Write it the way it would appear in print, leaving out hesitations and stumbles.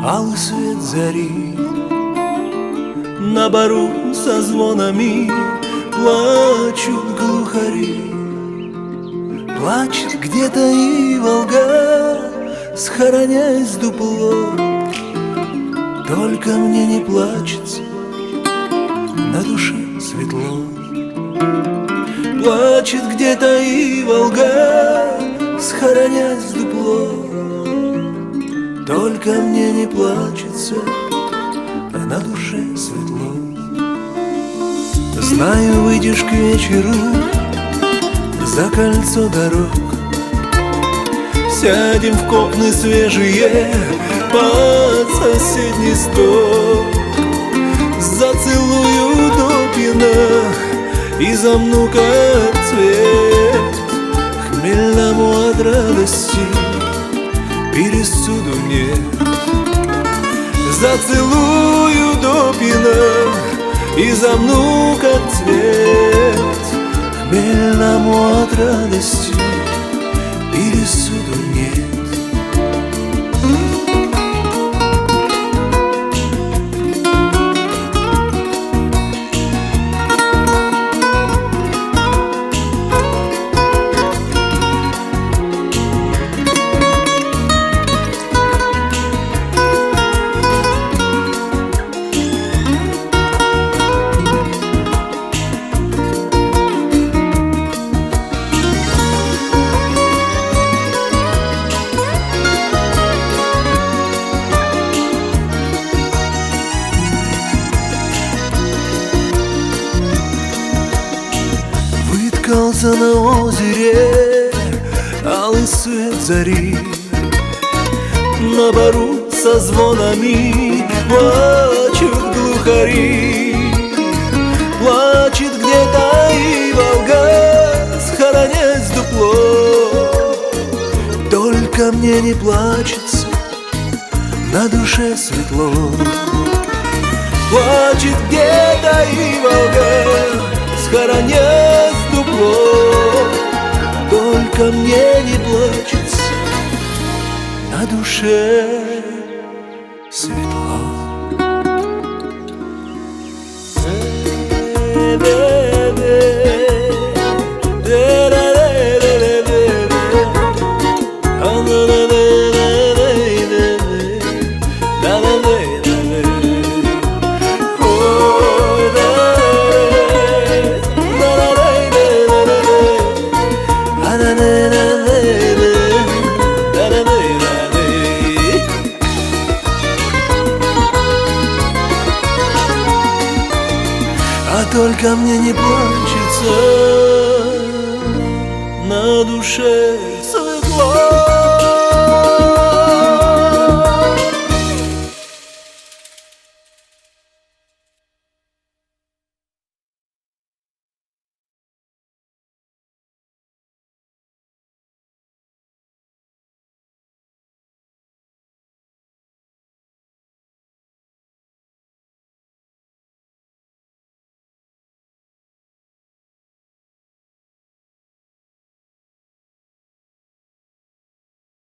алый свет зари. На бару со звонами плачут глухари. Плачет где-то и Волга, схоронясь в дупло. Только мне не плачется, на душе светло. Плачет где-то и Волга, схоронясь в дупло. Только мне не плачется, а на душе светло. Знаю, выйдешь к вечеру за кольцо дорог, сядем в кокны свежие под соседний стол. Зацелую до пьяна и замну как цвет, хмельному от радости пересуду нет. Зацелую до пьяна и замну как цвет, хмельному от радости пересуду нет. Выткался на озере алый свет зари. На бару со звонами плачут глухари. Плачет где-то и Волга, схоронясь в дупло. Только мне не плачется, на душе светло. Плачет где-то и Волга, схоронясь в дупло. Только мне не плачется, на душе светло. А только мне не плачется, на душе светло.